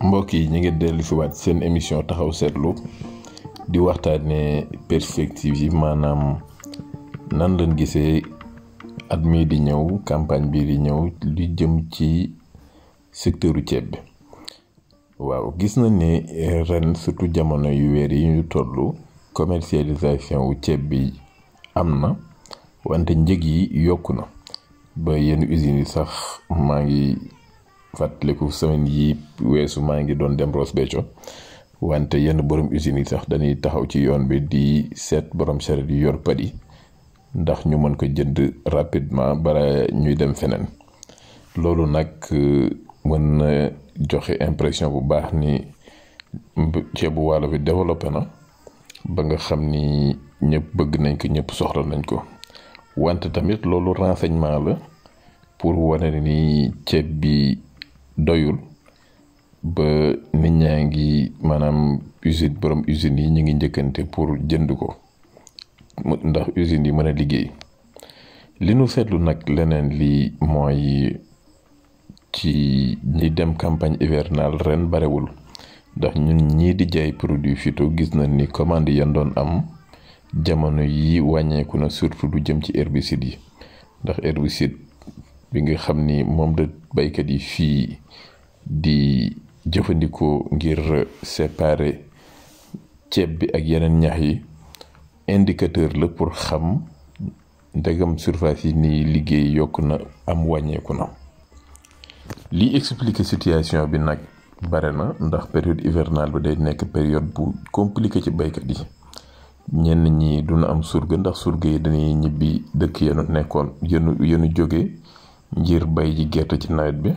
mbokk yi ñu ngi dellu si waat seen émission taxaw seetlu di waxtaanee perspective yi maanaam nan lañ gisee at mii di ñëw campagne bii di ñëw li jëm ci secteuru ceeb bi. waaw gis na ne ren surtout jamono yu weer yi ñu toll commercialisation wu ceeb bi am na wante njëg yi yokku na ba yenn usines yi sax maa ngi fàttaliku semaine yi weesu maa ngi doon dem Ross Béthio wante yenn borom usines yi sax dañuy taxaw ci yoon bi di seet borom charrette yu yor padi ndax ñu mën ko jënd rapidement bara ñuy dem feneen. loolu nag mën na joxe impression bu baax ni ceebu waalo bi développé na ba nga xam ni ñëpp bëgg nañ ko ñëpp soxla nañ ko wante tamit loolu renseignement la pour wane ni ceeb bi doyul ba nit ñaa ngi maanaam borom usines yi ñu ngi njëkkante pour jënd ko ndax usines yi mën a liggéey. li nu seetlu nag leneen li mooy ci ñi dem campagne hivernale ren barewul ndax ñun ñii di jaay produit phyto gis nañ ni commande yan doon am jamono yi wàññeeku na surtout lu jëm ci herbicide yi ndax herbicide bi nga xam ni moom la baykat yi fii di jëfandikoo ngir séparer ceeb bi ak yeneen ñax yi indicateur la pour xam ndegam surface yi nii liggéey yokk na am wàññeeku na. lii expliquer situation bi nag bare na ndax période hivernale bi day nekk période bu compliqué ci baykat yi ñenn ñi duna am surga ndax surga yi dañuy ñibbi dëkk yenu nekkoon yenu jóge ngir bay ji gerte ci nawet bi.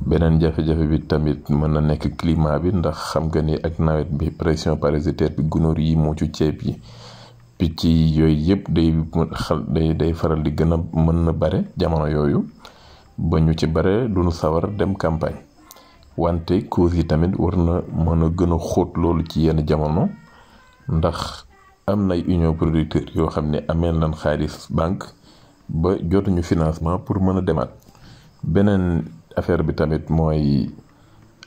beneen jafe-jafe bi tamit mën na nekk climat bi ndax xam nga ni ak nawet bi pression parasitaire bi gunóor yi muucu ceeb yi picc yi yooyu yëpp day faral di gën a mën na bare jamono yooyu ba ñu ci bare duñu sawar dem campagne wante cause yi tamit war na mën a gën a xóot loolu ci yenn jamono ndax am nay union producteur yoo xam ne ameel nañ xaalis banque ba jotuñu financement pour mën a demaat. beneen affaire bi tamit mooy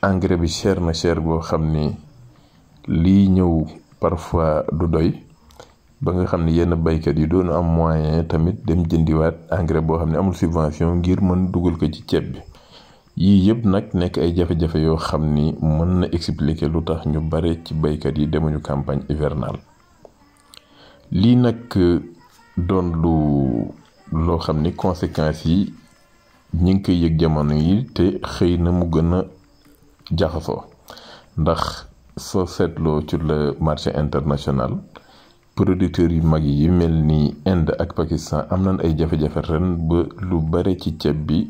engrais bi cher na cher boo xam ni lii ñëw parfois du doy ba nga xam ne yenn baykat yi doon am moyen tamit dem jëndiwaat engrais boo xam ne amul subvention ngir mën dugal ko ci ceeb bi. yii yëpp nag nekk ay jafe-jafe yoo xam ni mën na expliquer lu tax ñu bare ci baykat yi demuñu campagne hivernale. lii nag doon loo xam ni conséquences yi ñi ngi koy yëg jamono yi te xëy na mu gën a jaxasoo ndax soo seetloo ci le marché international producteurs yu mag yi mel ni Inde ak Pakistan am nañ ay jafe-jafe ren ba lu bare ci ceeb bi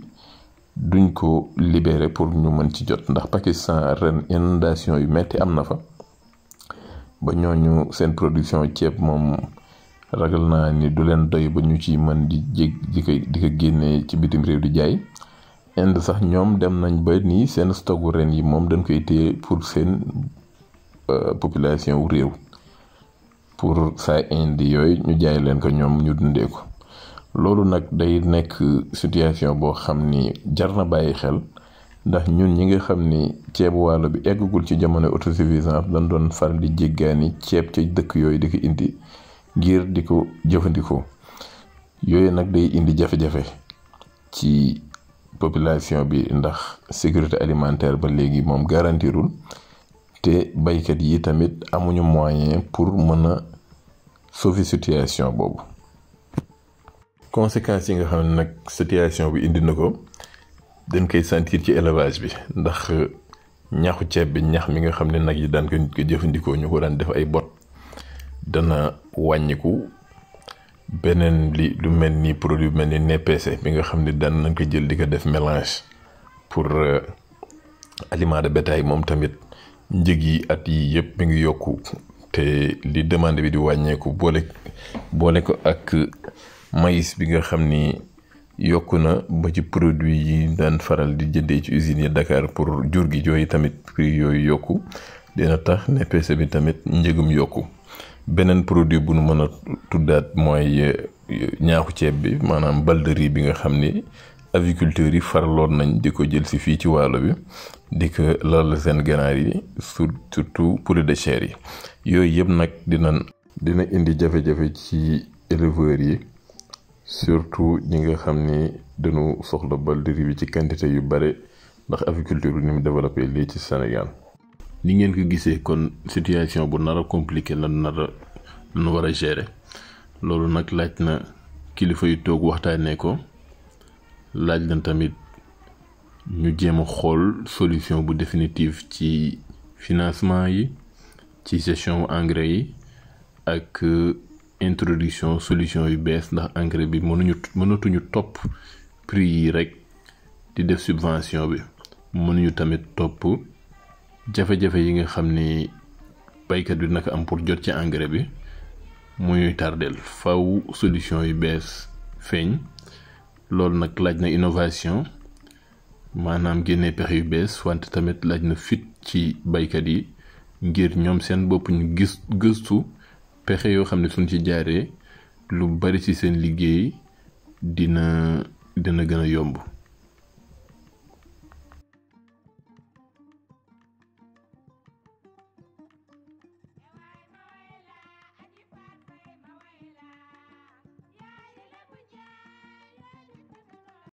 duñ ko libéré pour ñu mën ci jot ndax Pakistan ren inondation yu metti am na fa ba ñooñu seen production ceeb moom ragal naa ni du leen doy ba ñu ci mën di ko génnee ci bitim réew di jaay. Inde sax ñoom dem nañ ba nii seen stocku ren yi moom dañ koy téye pour seen population wu réew pour saa Inde yooyu ñu jaay leen ko ñoom ñu dundee ko. loolu nag day nekk situation boo xam ni jar na bàyyi xel ndax ñun ñi nga xam ni ceebu waalo bi eggagul ci jamono autosuffisance dañ doon faral di jéggaani ceeb ca dëkk yooyu di ko indi ngir di ko jëfandikoo. yooyu nag day indi jafe-jafe ci population bi ndax sécurité alimentaire ba léegi moom garantirul te baykat yi tamit amuñu moyen pour mën a sauver situation boobu. conséquences yi nga xam ne nag situation bi indi na ko dañ koy sentir ci élevage bi ndax ñaxu ceeb bi ñax mi nga xam ne nag yi daan ko jëfandikoo ñu ko daan def ay bot dana wàññiku. beneen li lu mel ni produit mel ni NPC bi nga xam ne daan nañ ko jël di ko def mélange pour aliment de bétail moom tamit njëg yi at yi yëpp mi ngi yokku te li demande bi di wàññeeku boole ko ak maïs bi nga xam ni yokku na ba ci produit yi daan faral di jëndee ci usines yi Dakar pour jur gi yooyu tamit prix yooyu yokku dina tax NPC bi tamit njëgum yokku. beneen produit bu nu mën a tuddaat mooy ñaaxu ceeb bi maanaam balderie bi nga xam ni aviculteurs yi faraloon nañ di ko jël si fii ci waalo bi di ko lal seen ganaar yi surtout poulet de chair yi yooyu yëpp nag dina indi jafe-jafe ci éleveurs yi surtout ñi nga xam ni dañu soxla bal de riz bi ci quantité yu bare ndax aviculture bi ni mu développé lii ci Sénégal. ni ngeen ko gisee kon situation bu nar a compliqué lan war a gérer loolu nag laaj na kilifa yu toog waxtaanee ko laaj na tamit ñu jéem a xool solution bu définitive ci financement yi ci gestion engrais yi ak introduction solution yu bees ndax engrais bi mënatuñu topp prix yi rek di def subvention bi mënuñu tamit topp jafe-jafe yi nga xam ni baykat bi naka am pour jot ci engrais bi muy tardel faw solution yu bees feeñ loolu nag laaj na innovation maanaam génne pexe yu bees wante tamit laaj na fit ci baykat yi ngir ñoom seen bopp ñu gëstu pexe yoo xam ne suñ ci jaaree lu bari ci seen liggéey dina gën a yomb.